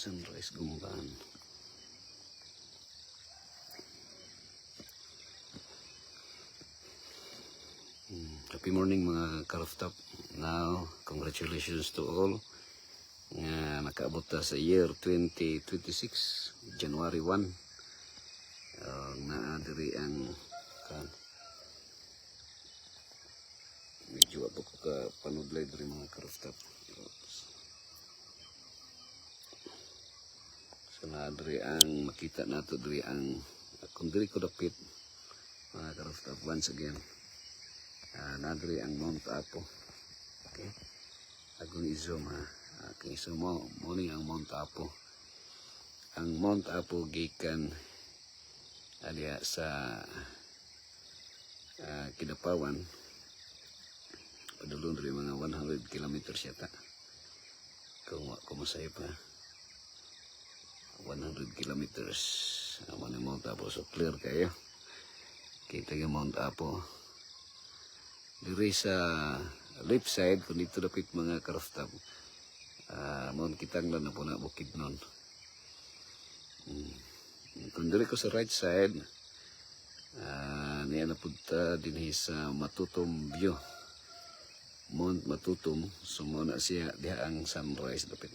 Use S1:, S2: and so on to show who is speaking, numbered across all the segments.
S1: Sunrise Gumban. Happy morning mga ka-rooftop. Now, congratulations to all nga nakaabot ta sa year 2026, January 1. Naadiri ang medyo ato ko ka panudlay diri mga ka-rooftop. So naadiri ang makita nato diri ang kung diri ko dapit mga ka-rooftop once again. Nadiri ang Mount Apo. Okay, agong i-zoom ha. Okay, so morning ang Mount Apo. Ang Mount Apo gikan aliya sa Kidapawan, padulong diri mga 100 kilometers yata. Kung masaya pa 100 kilometers ang Mount Apo. So clear kayo, kita yung Mount Apo diri sa left side. Kung dito dapit mga ka-rooftop, Mount Kitanglan na po na Bukidnon. Kung diri ko sa right side, niya na punta din sa Matutom View, Mount Matutom. So muna siya diha ang sunrise dapit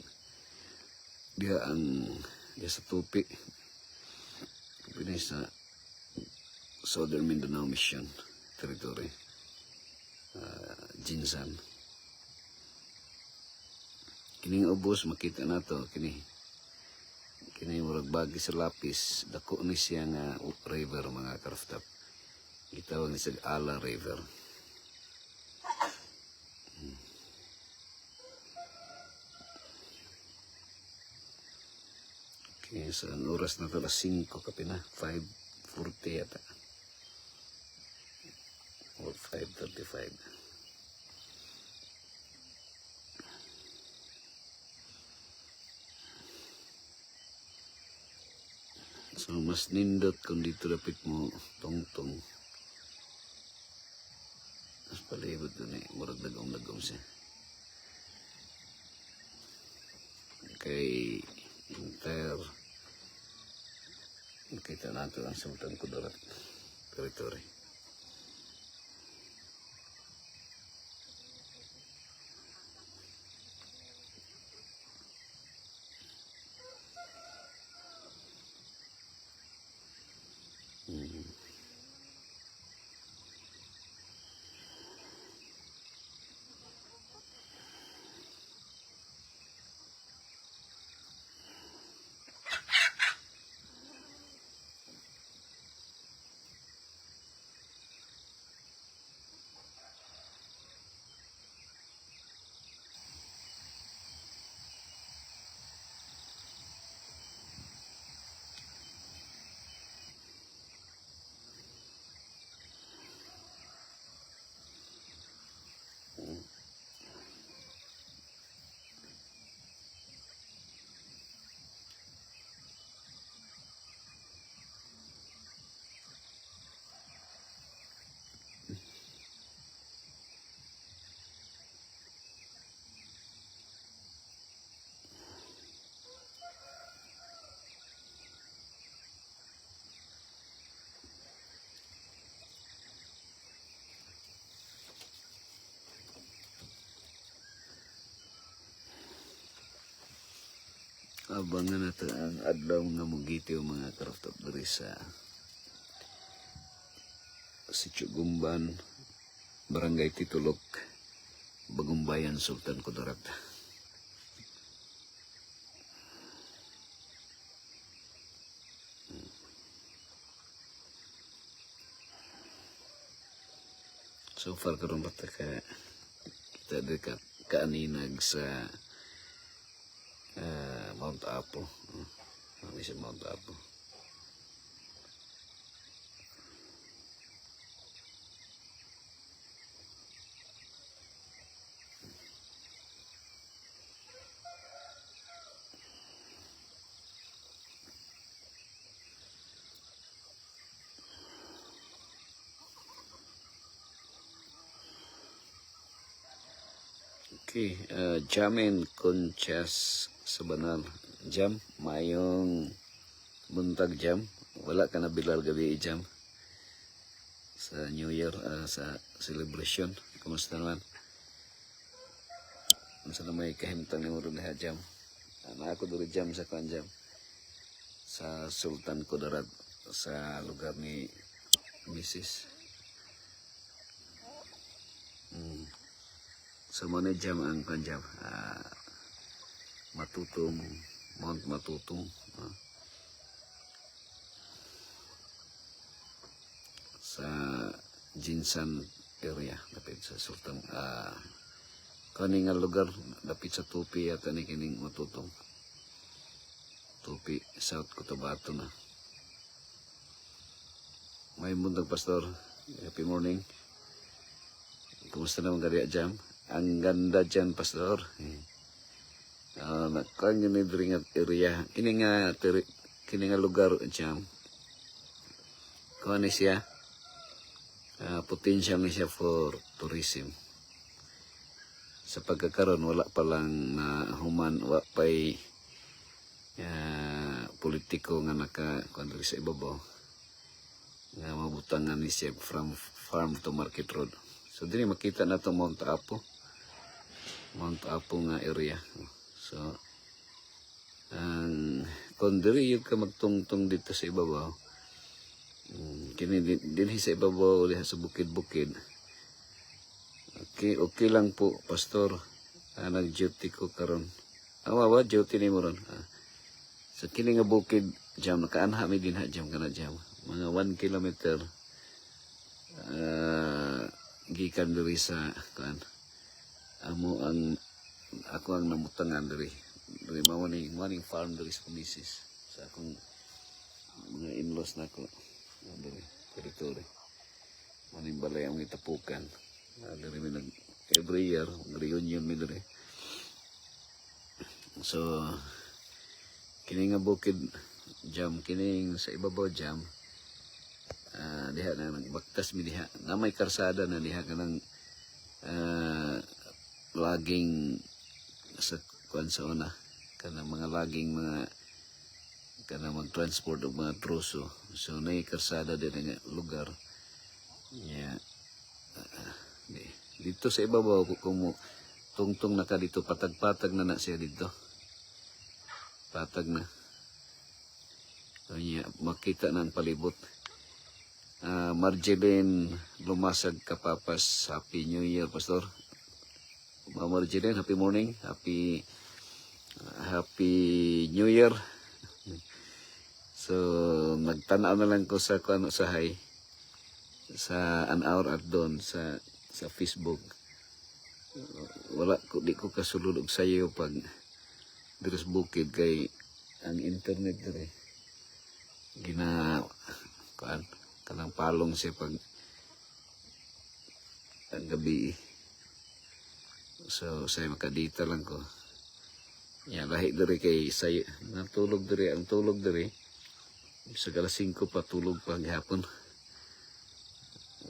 S1: diha sa tupi pinay sa Southern Mindanao Mission Territory, Jinsan. Kining ubos makita nato kini murag bagi sa lapis. Dako ni siya nga river mga ka-rooftop. Gitawag ni siya Ala River. Okay, so ang oras na to 5 kapina, 5:40 yata or 5:35. So mas nindot kung dito dapit mo tongtong. Mas palibot dun murag dagom siya. Kay entire nakita natin ang Sultan Kudarat Territory. Abangan natin ang adlaw nga mugitiw mga ka-rooftop diri sa Sitio Gumban, Barangay Titulok, Bagumbayan, Sultan Kudarat. So far karon pa kita diri kaaninag sa Mount Apo. Ano siya Mount Apo? Okay, Jamin Conchas sa Banal jam, mayong buntag jam. Wala ka na bilal gabi jam sa New Year, sa celebration. Kumusta naman? Unsa na may kahimtang ni mo diha jam? Ako diri jam sa kan jam sa Sultan Kudarat sa lugar ni Mrs. So mo jam ang kan jam. Matutong, Mount Matutong. Sa Jinsan area, lapit sa Sultan. Kani nga lugar, lapit sa Tupi at ni kining Matutong. Tupi, South Cotabato na. May buntag pastor. Happy morning. Kumusta naman kaya jam? Ang ganda dyan, pastor. Nakang yun yung area. Kini nga lugar jam. Kung ano siya, potential na siya for tourism. Sa pagkakaroon, wala pa lang na human, wala pa'y politiko nga naka-country sa ibabaw. Nga mabutangan ni siya from farm to market road. So, din makita na ito Mount Apo. Mount Apo nga area. So, kung diri yung ka magtungtong dito sa ibabaw, kini din sa ibabaw, diha sa bukid-bukid, okay lang po, pastor. Nag-duty ko karon. Ba, duty ni mo ron. So, kini nga bukid, jam, nakaanha mi din ha, jam, kana jam. Mga 1 kilometer, gikan diri sa, ako ang namutangan diri. Diri mawaning farm diri sa Misis. Sa akong mga in-laws na ko. Diri, teritori. Maning balay ang itapukan. Diri mi every year, reunion mi diri. So, kini nga bukid jam, kining sa ibabaw jam, diha na nagbaktas mi diha. Na may karsada na diha kanang laging sa kuan sa una kana mga laging mga kana mag-transport og mga troso. So nay karsada din nga lugar. Yeah. Dito sa ibabaw kung tungtong naka dito patag-patag na siya dito. Patag na. So yeah, makita na ang palibot. Marjeline Lumasag Kapapas, Happy New Year, Pastor. Marjeline, happy morning, happy New Year. So nagtanaw na lang ko sa kuno sa sa an hour at doon sa Facebook. Di ko kasulod og sayo pag diris bukid kay ang internet dire kanang palong siya pag ang gabi. So, saya makadita lang ko. Lahi diri kay sayo. Natulog diri. Ang tulog diri. Sa alas 5 pa tulog pa hapon.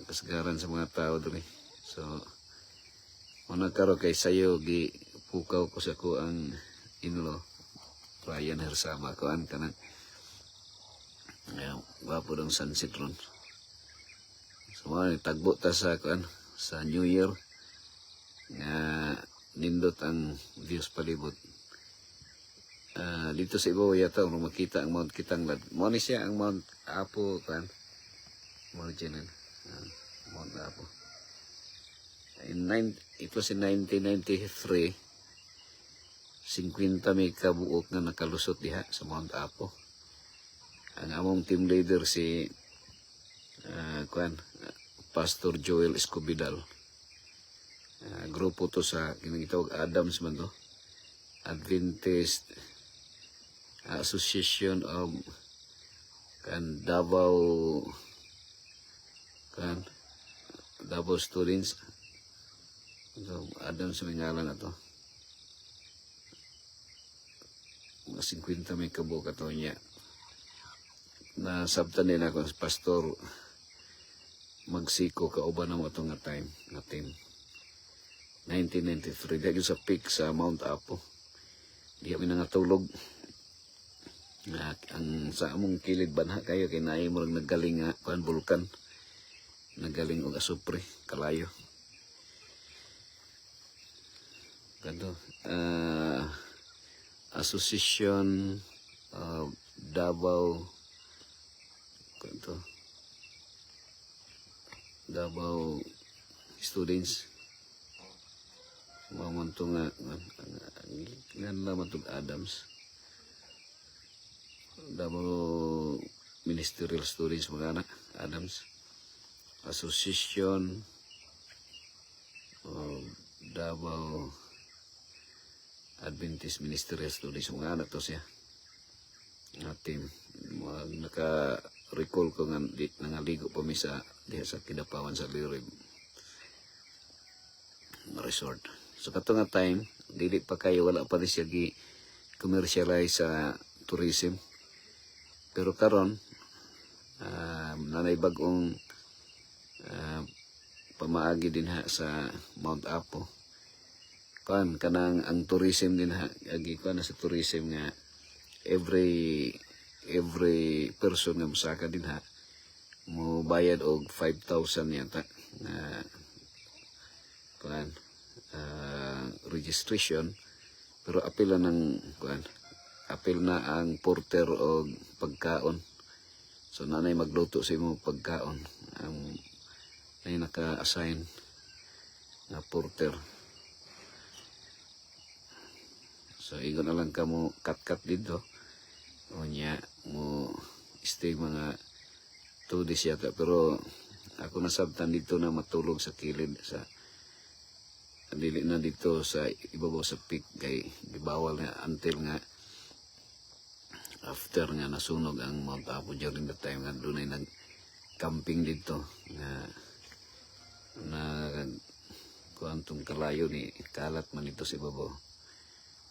S1: Kasagaran sa mga tao diri. So, managkaro kay sayo, pukaw ko sa ko ang inlo. Ryan Hersama ko ang kanang. Wapo ng sunset ron. So, tagbo ta sa New Year. Nindot ang views palibot. Dito sa ibabaw yata makita ang Mount Kitanglad. Mo ni siya ang Mount Apo Marginal. Mount Apo. It was in 1993. 50 may kabuok na nakalusot diha sa Mount Apo. Ang among team leader si Pastor Joel Escobidal. Grupo to sa kinagitawag Adams man to. Adventist Association of Davao Students. So, Adams may ngalan na to. Mga 50 may kabuok ato niya. Nasabtan nila ako sa Pastor Magsiko kauban na mo ito nga team. 1993, dahil sa peak sa Mount Apo. Di kami nangatulog. Ang sa among kilid banha kayo kay naay mo naggaling nga kuan bulkan. Nagaling og asupre kalayo. Kanto Association of Davao kanto Davao Students mamon to nga naman to Adams Davao Ministerial Students mga anak Adams Association of Davao Adventist Ministerial Students mga anak to siya nga team naka-recall ko nga nangaligo pa mi sa diha sa Kidapawan sa Lirib resort. So kato nga time dili pa kayo wala pa rin siya gi-commercialize sa tourism. Pero karon nanay bag-ong pamaagi din ha sa Mount Apo. Kanang ang tourism din ha agi na sa tourism nga every person nga mosaka din ha mo bayad og 5,000 yata na registration pero apil na ang porter og pagkaon. So nanay magluto sa imong pagkaon ang ay naka-assign na porter. So igon na lang ka mo cut dito. O niya mo stay mga 2 days yata pero ako nasabtan dito na matulog sa kilid sa dili na dito sa ibabaw sa peak kay gibawal nga until nga after nga nasunog ang Mount Apo during the time nga dunay nag-camping dito na kuantong kalayo ni kalat man ito sa ibabaw.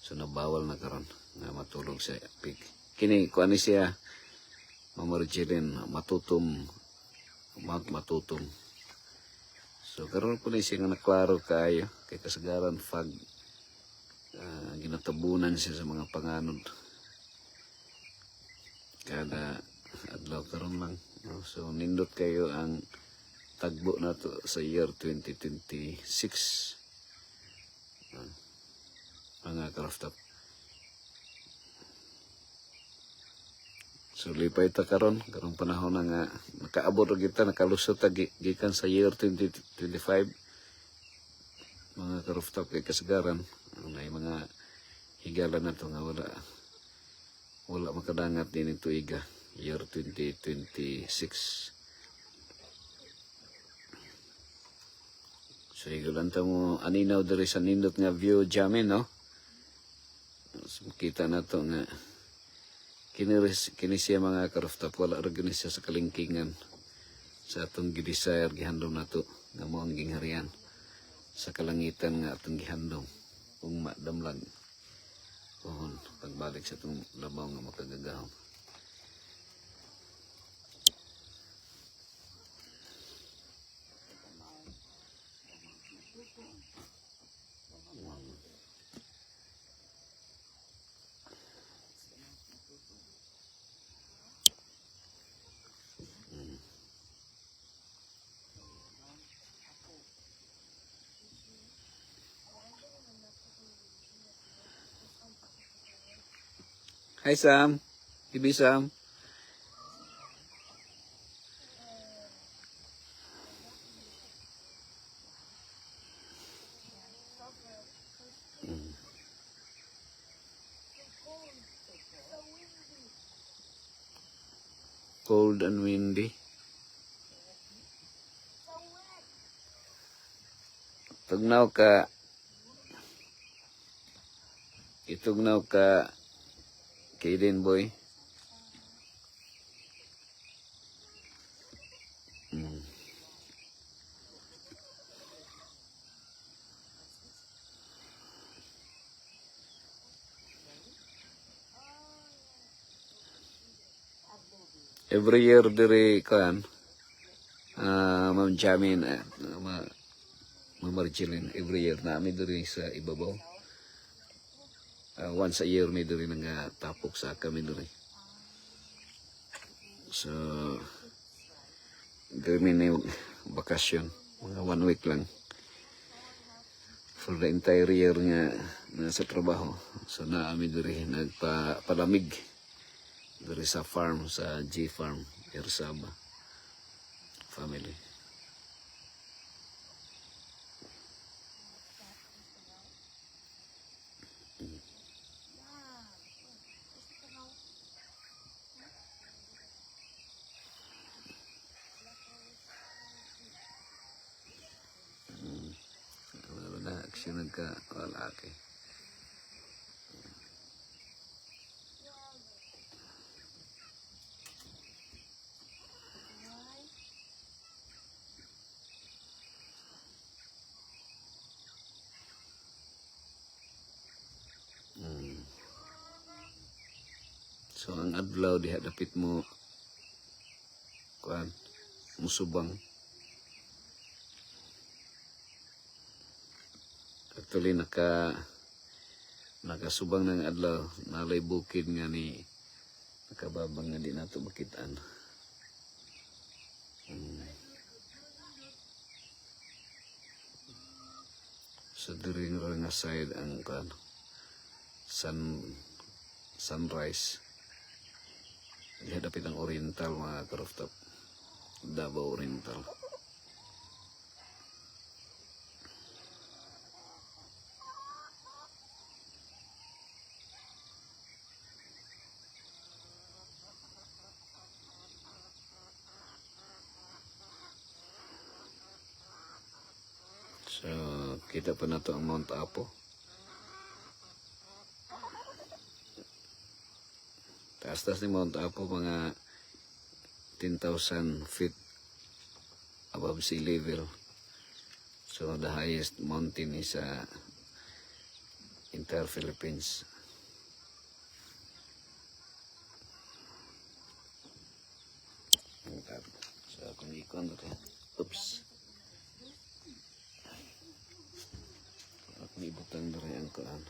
S1: So nabawal na karon nga matulog sa peak. Kini kuan ni siya Mamarjilin Matutom Mount Matutom. So karon po na siya nga naklaro kayo kay kasagaran fog ginatabunan siya sa mga panganod kada adlaw karon lang. So nindot kayo ang tagbo na to sa year 2026 mga ka-rooftop. So lipay ta karon panahon na nga nakaabot og kita nakalusot ta gikan sa year 2025 mga ka-rooftop kay kasagaran may mga higala na to nga wala makadangat din ito iga year 2026. So higulan ta mo aninaw diri sa nindot nga view jamin no. So, kita na to nga kini siya mga ka-rooftop wala ra gani siya sa kalingkingan sa atong gi-desire gihandom nato nga mo ang gingharian sa kalangitan nga atong gihandom kung madamlag pohon pagbalik sa atong labaw nga makagagahom. Hi Sam, Bibi Sam. Cold and windy. Tugnaw ka Kaden boy. Every year diri kan Ma'am Jamin Mamarjilin every year namin diri sa ibabaw. Once a year may diri nga tapok sa kami diri. So, diri na yung bakasyon. Mga 1 week lang. For the entire year nga nasa trabaho. So, naami diri nagpalamig. Diri sa farm, sa G Farm, Ersaba family. Wala na, aksyon nagka, wala kay. So, ang adlaw, diha dapit mo, kuan, musubang. Actually, nakasubang ng adlaw, nalay bukid nga ni, nakababang nga di nato makitaan. So, diri nga side ang kuan, sunrise. Diha dapit ang Oriental, mga karooftop. Davao Oriental. So, kita pa na to ang Mount Apo. Taas-taas ni Mount Apo, mga 10,000 feet above sea level. So, the highest mountain is entire Philippines. So, kung ikon ito, oops. Kung ibutang na rin ang kuan.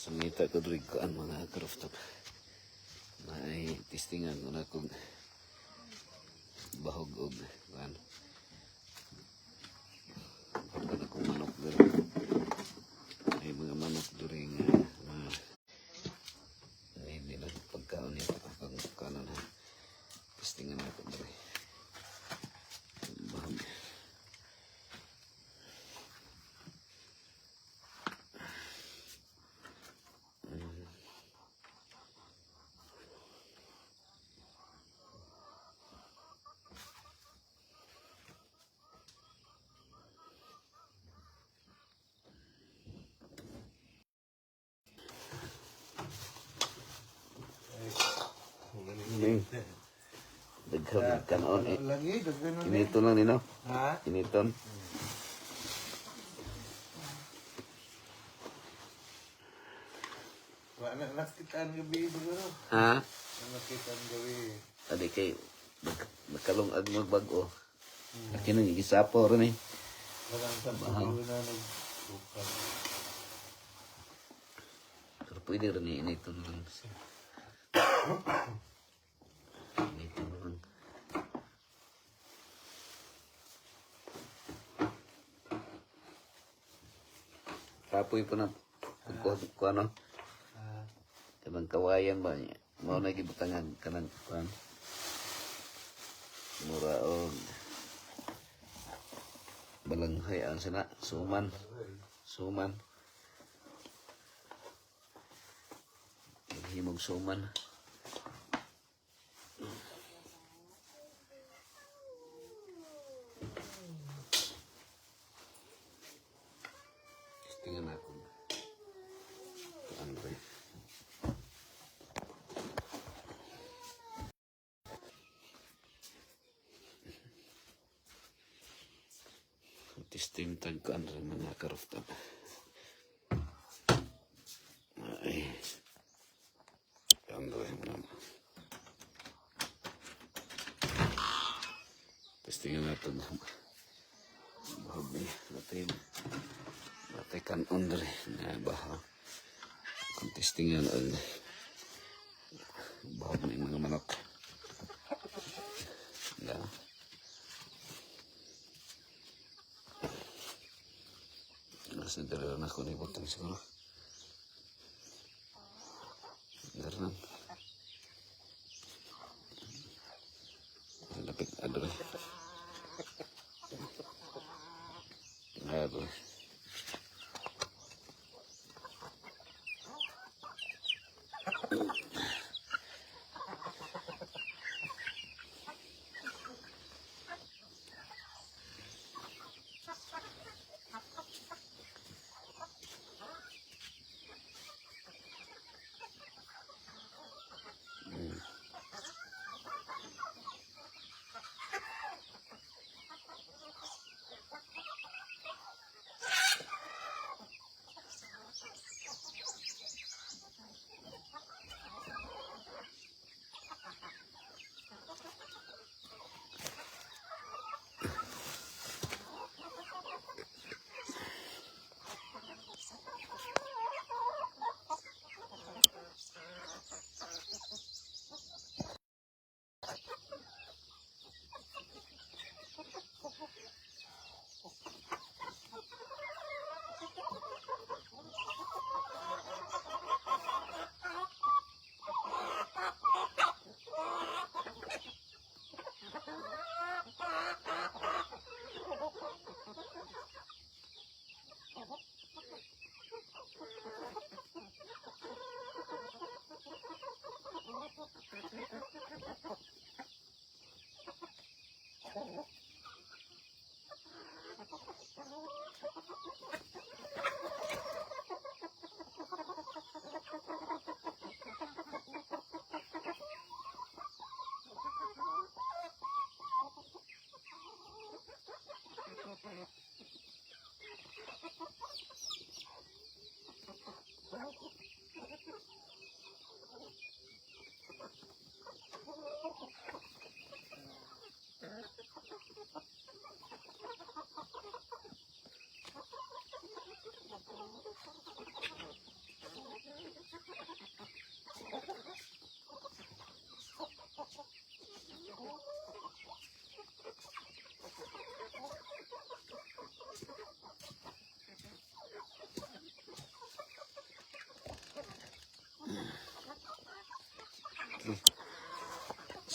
S1: Sumita ko diri ko ang mga karooftop. May testingan ko na kung bahog og kuan. Pagka akong manok diri. May mga manok diri nga hindi na pagkaon nito pag kanon ha. Testingan ako diri. Bahog. kanon eh.
S2: Lagi, daghan na.
S1: Initon lang nino.
S2: Ha?
S1: Initon.
S2: Wala nakita ang gabi siguro.
S1: Ha?
S2: Nakita ang gabi.
S1: Tadi kay magkalong ag magbago. Akin nang gisapo ron eh.
S2: Walang tapos na nagbukas.
S1: Pero pwede rin eh, initon lang. Initon lang. Kapoy po na kung ano. Kanang kawayan ba niya? Mao na gibutangan kanang kuan. Mura og balanghay ang sana suman. Suman. Himog suman. Tingnan ako. Ano ba? Testing tag ko ang mga karoftan. Ay. Ang gawin mo naman. Testingan natin. Bahog niya. Natay kanon rin na bahaw. Kung testingan ang bahog na yung mga manok. Na. Nasa dalawa na ko na ibutang siguro. Ganun. Lapit adre. Adre.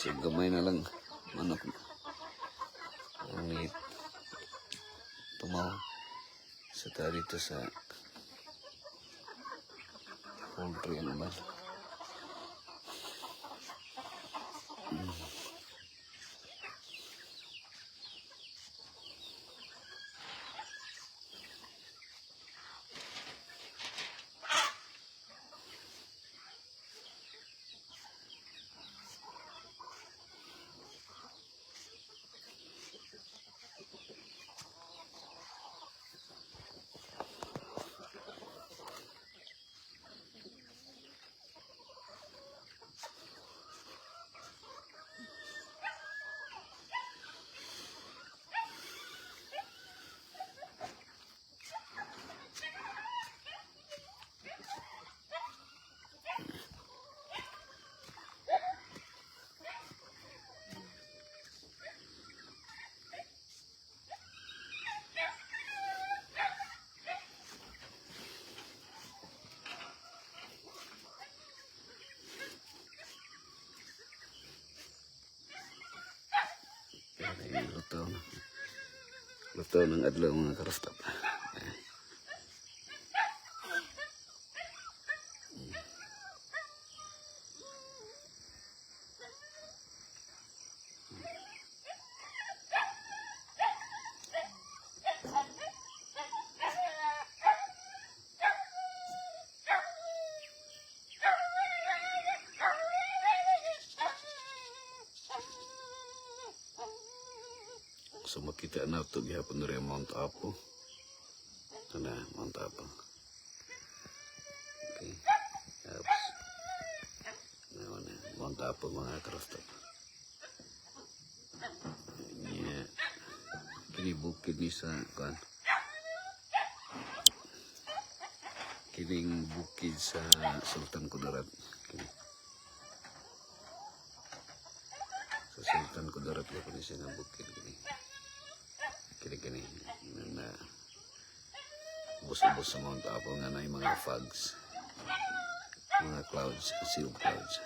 S1: Kasi gamay na lang manok ang tumaw sa dito sa poultry naman. Luto ng adlaw mga karostap. So makita na ito gihapon rin ang Mount Apo. Ito na, Mount Apo. Okay. Tapos, Mount Apo mga karostap. Yeah. Kini bukid ni sa kan. Kining bukid sa Sultan Kudarat. Kini. Sa Sultan Kudarat ko ni siya nga bukid kini. Kini na ubos-ubos sa Mount Apo nga na yung mga fogs, mga clouds, sea of clouds.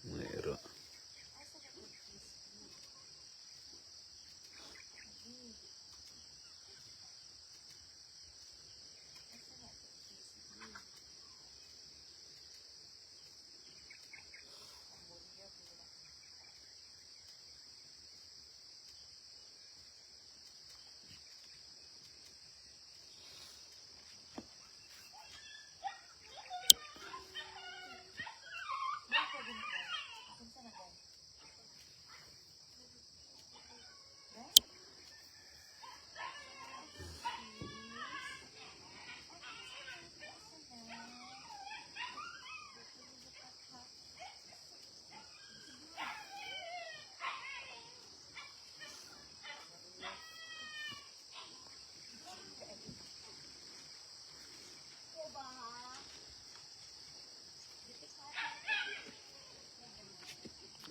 S1: Mayro.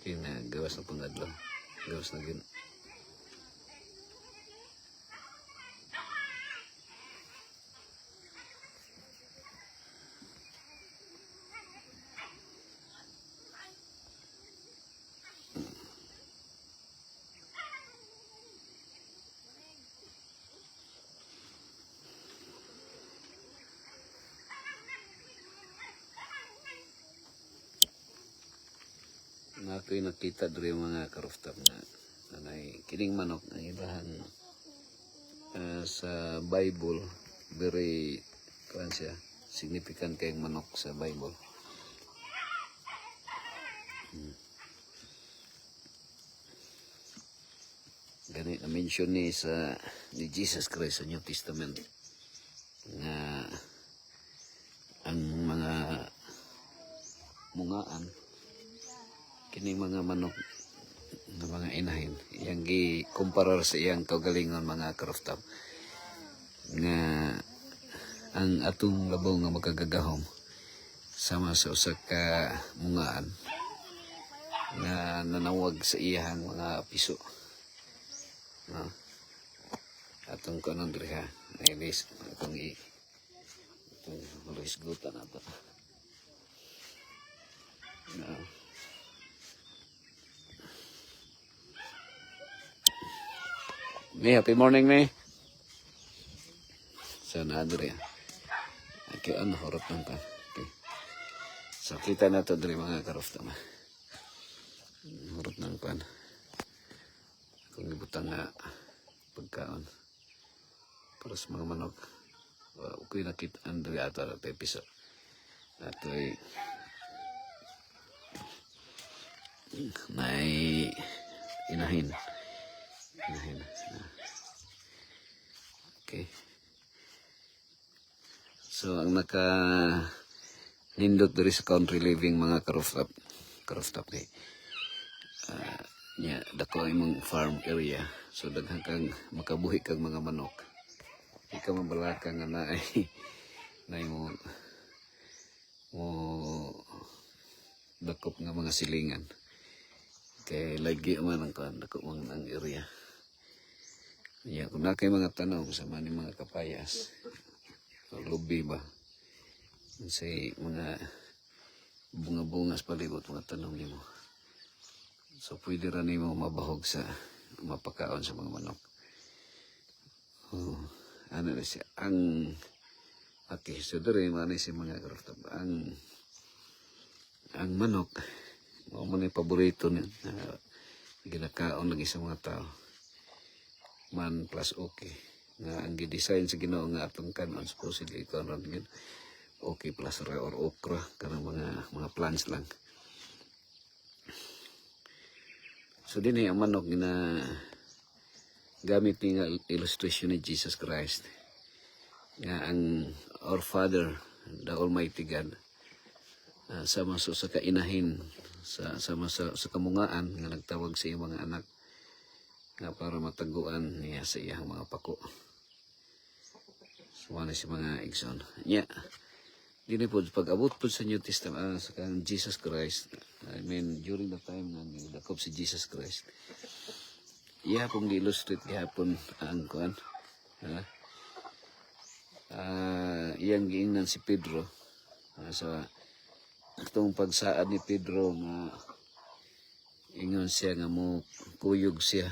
S1: Kina gawas na pangadlaw. Gawas na gin. Ako'y nakita diri mga karooftap na nanay kining manok ang ibahan sa Bible very kuan siya significant kayong manok sa Bible. Gani na mention ni Jesus Christ sa New Testament nga ang mga mungaan kining mga manok ng mga inahin iyang gi-kumparar sa iyang kaugalingon mga karoftab nga ang atong labaw nga magkagagahom sama sa usa ka mungaan nga nanawag sa iyang mga piso no? Atong kanon diri ha nailis atong gutan ato no. May happy morning, May. So, na-adri. Okay, ano, horot lang pa. Okay. So, kita na ito, diri mga karofta. Horot lang pa. Kung ibutang nga pagkaon. Para sa mga manok. Okay, nakita, andri ato at episode. Ato ay may inahin. Okay. So, ang nindot diri sa country living mga karoftab kay dako imong farm area. So, daghang kang makabuhi kang mga manok. Di ka mabalaka nga na mo dakop nga mga silingan. Kay lagi man ang dako man ang area. Kung na kayo mga tanong sa mga kapayas, lubi ba? Say mga bunga-bunga sa palibot, mga tanong nimo. So, pwede rin mo mabahog sa mapakaon sa mga manok. Ano na siya? Okay, so dere, manay siya mga karoftab. Ang manok, mga paborito niya, ginakaon lagi sa mga tao. Man plus okay nga ang gi-design sa Ginoo nga atong kanon supposedly karon gid okay plus or okra kanang mga plants lang. So dinhi ang manok na gamit ni nga illustration ni Jesus Christ nga ang our Father the Almighty God sama sa kainahin sama sa kamungaan nga nagtawag sa iyang mga anak nga para mataguan niya sa iyang mga pako. So, wala si mga igsoon. Dili po, pag-abot po sa New Testament, sa Jesus Christ, I mean, during the time na nagdakop si Jesus Christ, ihapon gi-illustrate, ihapon ang kuan. Iyang giingnan si Pedro. Sa itong pagsaad ni Pedro, nga ingon siya nga mo kuyog siya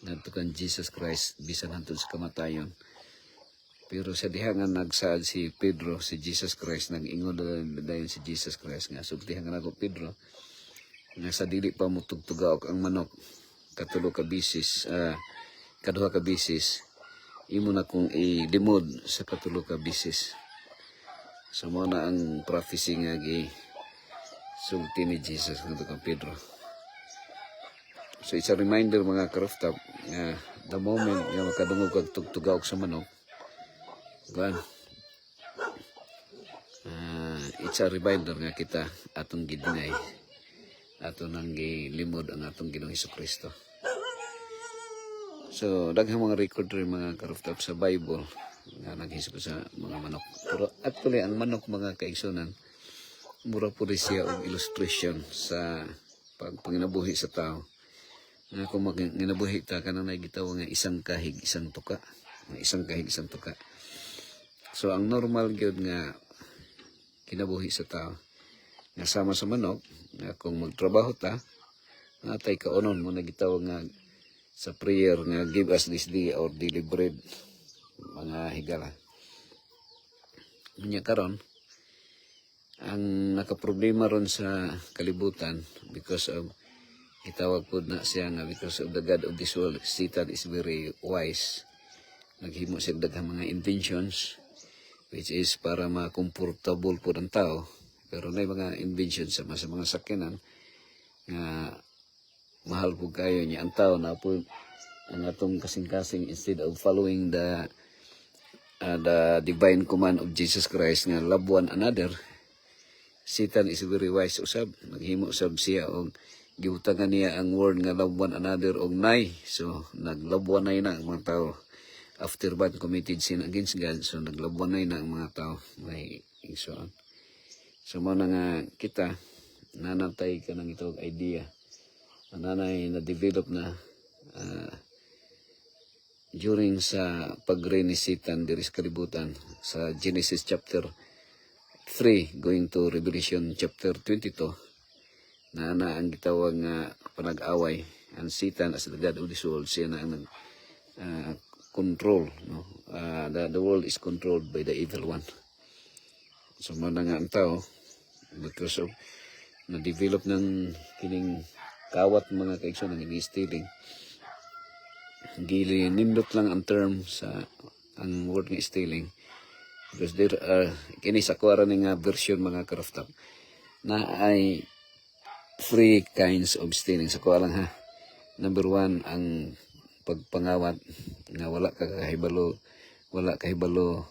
S1: ngadto kan Jesus Christ bisan hantod sa kamatayon. Pero sa diha nga nagsaad si Pedro, si Jesus Christ nag-ingon dayon si Jesus Christ nga sultihan nga nako Pedro nga sa dili pa mo tugtugaok ang manok katulo ka bisis kaduha ka bisis imo na kung ilimod sa katulo ka bisis. So mo na ang prophecy nga sulti ni Jesus ngadto kang Pedro. So it's a reminder mga karoftab the moment nga makadungog kag tugtugaok sa manok, it's a reminder nga kita atong gidinay, atong nang gilimod ang atong Ginoong Hesukristo. So daghang mga record rin mga karoftab sa Bible nga naghisgo sa mga manok. Pero actually ang manok mga kaigsunan mura po rin siya og illustration sa pagpanginabuhi sa tao. Nga kung ginabuhi ta kanang nagitaw nga isang kahig isang tuka. So ang normal gyud nga kinabuhi sa tao nga sama sa manok nga kung magtrabaho ta natay kaunon mo nagitaw nga sa prayer nga give us this day our daily bread mga higala. Unya karon ang nakaproblema ron sa kalibutan because of Gitawag po na siya nga because of the God of this world, Satan is very wise. Naghimo siya daghang mga inventions which is para ma-comfortable po ng tao. Pero may mga inventions sa mga sakyanan nga mahal po kayo niya ang tao na po ang atong kasing-kasing instead of following the divine command of Jesus Christ nga love one another. Satan is very wise usab, naghimo usab siya og gibutangan niya ang word nga love one another og nay. So naglabuanay na ang mga tao after man committed sin against God. So naglabuanay na ang mga tao may igsoon. So mo na nga kita nanatay ka ng itong idea nanay na develop na during sa pag-reign ni Satan diri sa kalibutan sa Genesis chapter 3 going to Revelation chapter 22 na ang gitawag nga panag-away ang Satan as the God of this world. Siya na ang control, no? The world is controlled by the evil one. So mo na nga ang tao because of na-develop ng kining kawat mga kaigsoon ng stealing. Gili nindot lang ang term sa ang word nga stealing because there are kini sa kuwara nga version mga karaftap na ay three kinds of stealing sa kuwara lang ha. Number 1 ang pagpangawat nga wala kahibalo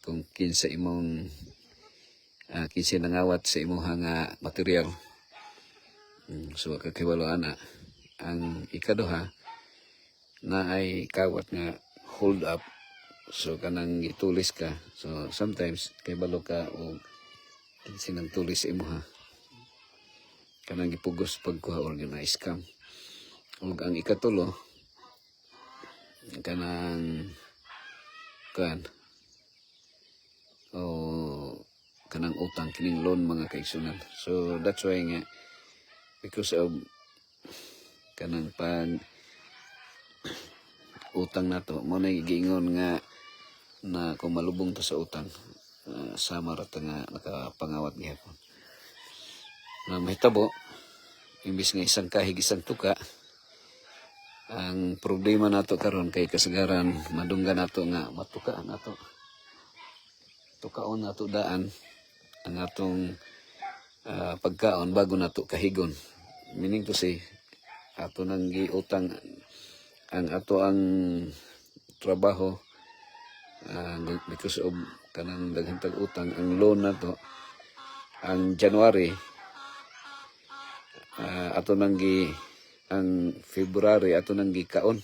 S1: kung kinsa imong kinsa nangawat sa imong nga material. So kakahibaluan na ang ikaduha na ay kawat nga hold up. So kanang itulis ka. So sometimes kahibalo ka o kinsa nang tulis imo ha. Kanang gipugos pagkuha or na scam. Ug ang ikatulo kanang kanang utang kining loan mga kaigsunan. So that's why nga because of kanang pag utang nato mo na giingon nga na kung malubong to sa utang sama ra ta nga nakapangawat gihapon na mahitabo imbis nga isang kahig isang tuka. Ang problema nato karon kay kasagaran madunggan nato nga matukaan nato tukaon nato daan ang atong pagkaon bago nato kahigon, meaning to say ato nang giutang ang ato ang trabaho because of kanang daghang tag-utang ang loan nato ang January ato nang ang February ato nang gikaon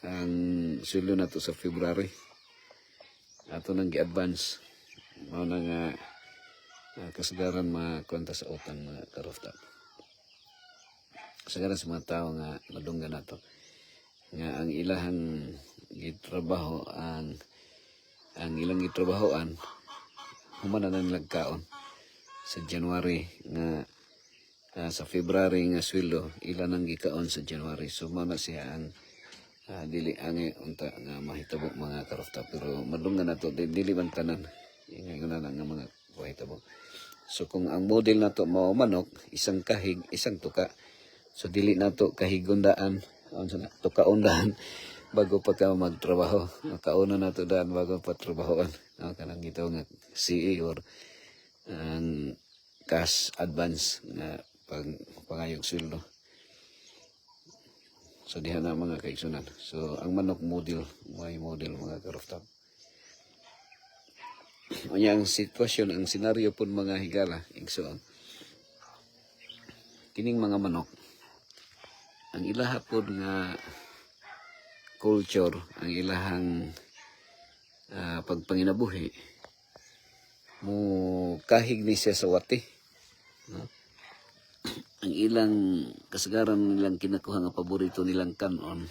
S1: ang sweldo nato sa February ato nang gi-advance mao na nga kasagaran makuwenta sa utang mga karofta. Kasagaran sa mga tao nga madunggan nato nga ang ilahang gitrabaho ang ilang gitrabahoan human na nilang kaon sa January nga sa February nga sweldo ila nang gikaon sa January. So mao na siya ang dili angi unta nga mahitabo mga karofta pero madunggan nato dili man tanan ingay na nga mga mahitabo. So kung ang model nato mao manok isang kahig isang tuka, so dili nato kahigundaan unsa na tukaundaan bago pa ka magtrabaho. Makauna nato daan bago pa trabahoan. Kanang gitaw nga CE or cash advance nga pangayog sweldo. So diha na mga kaigsunan. So ang manok model, may model mga karofta. Unya ang sitwasyon, ang senaryo pun mga higala, igsoon. Kining mga manok, ang ilaha pud nga culture, ang ilahang pagpanginabuhi, mo kahig ni siya sa wati. No? Ang ilang kasagaran nilang kinakuha nga paborito nilang kanon,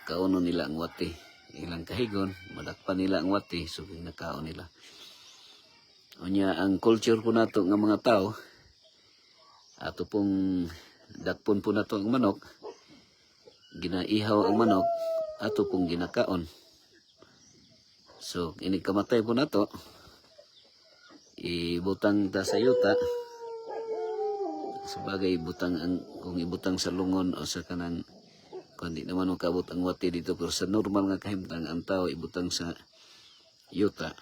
S1: kauno nila ang wati. Ilang kahigon, madakpan nila ang wati, so nakaon nila. Unya ang culture po nato nga mga tao, ato pong dakpon po nato ang manok, ginaihaw ang manok, ato pong ginakaon. So ini kamatay po nato, ibutang ta sa yuta, sabagay butang ang kung ibutang sa lungon o sa kanang kundi naman makabot ang wati dito pero sa normal nga kahimtang ang tao ibutang sa yuta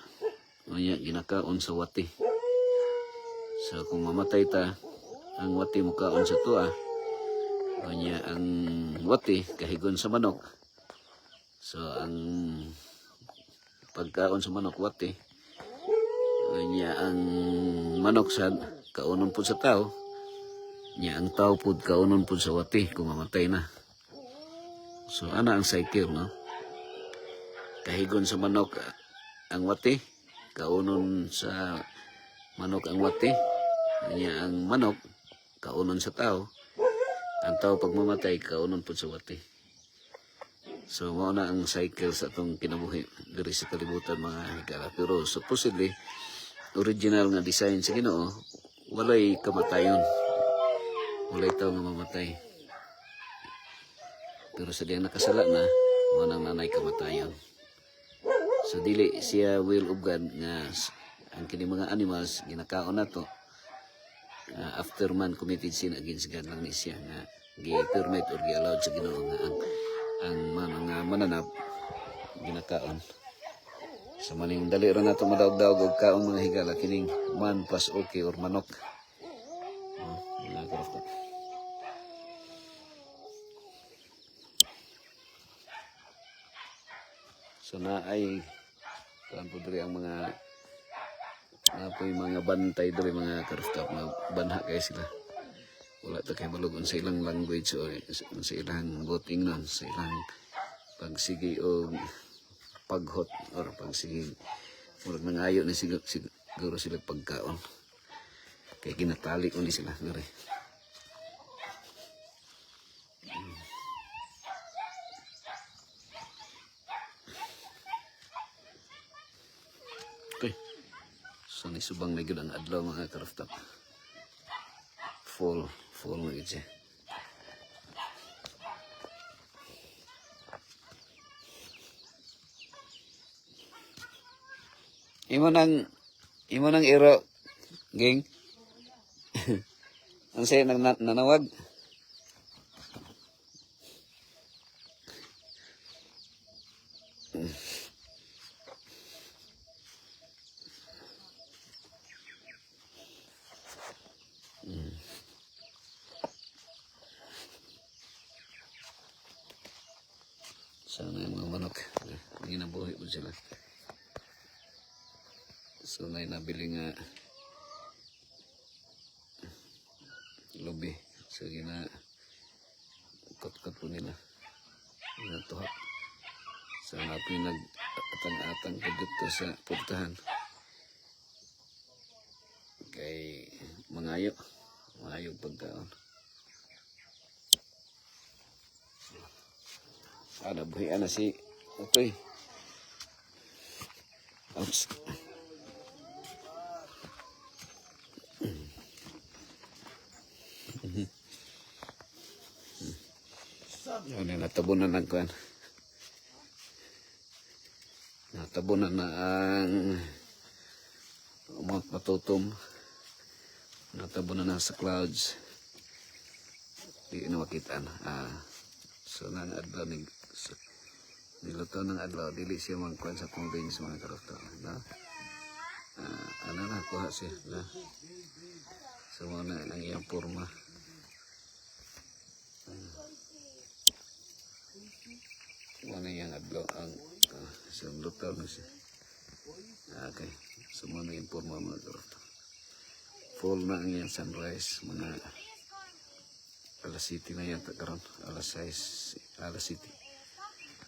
S1: o niya ginakaon sa wati. So kung mamatay ta ang wati mo kaon sa tuwa o niya ang wati kahigon sa manok. So ang pagkaon sa manok wati o niya ang manok sa kaunon po sa tao niya ang tao po kaunon po sa wati kung mamatay na. So ana ang cycle no. Kahigon sa manok ang wati, kaunon sa manok ang wati, niya ang manok kaunon sa tao, ang tao pag mamatay kaunon po sa wati. So mao na ang cycle sa atong kinabuhi diri sa kalibutan mga higala. Pero supposedly original nga design sa Ginoo walay kamatayon. Walay tao nga mamatay. Pero sa diyang nakasala na, mao nang nanay kamatayon. So dili siya will of God nga ang kini mga animals ginakaon nato after man committed sin against God lang ni siya nga gi-permit or gi-allowed sa Ginoo nga ang mga mananap ginakaon. So maning dali ra nato madawg-dawg og kaon mga higala kining man plus okay or manok. Mga karafta. So na ay kuan po diri ang mga apoy mga bantay diri mga karustap na banha kay sila. Wala ta kay balugon sa ilang language o sa ilang voting nun, sa ilang pagsigi o paghot or pagsigi. Murag nangayo na siguro sila pagkaon. Kay ginatali ko ni sila diri. So nisubang na gyud ang adlaw mga karaftak. Full na gyud siya. Imo nang iro ging. Ang say nang nanawag. Sana yung mga manok. Ginabuhi po sila. So na nabili nga lobby. So gina kot-kot po nila. Ginatuhap. So napi nag-atang-atang po dito sa purtahan. Kay mangayo pagkaon. Nabuhian na si Utoy. Oops. Yan, natabunan na kuan. Natabunan na ang Mount Matutum. Natabunan na sa clouds. Di na makita na. So nang adlaw niluto ng adlaw dili siya magkuan sa tong beans mga karafta na ano na kuha siya na so na ang iyang porma wala yang adlaw ang so luto na siya okay so na yung porma mga karafta full na ang iyang sunrise mga alas 7 na yan karon alas 6 alas 7.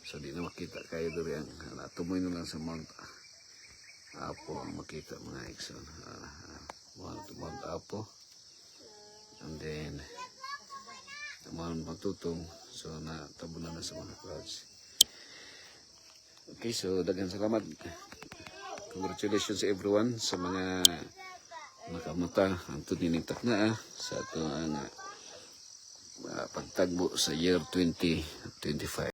S1: So di na makita kayo diri ang natumoy na lang sa Mount Apo ang makita mga Exxon. Mount Apo and then Mount Matutum. So natabunan na sa mga clouds. Okay, so daghang salamat. Congratulations everyone sa mga nakamuta ang tuninintak na sa ato ang pagtagbo sa year 2025.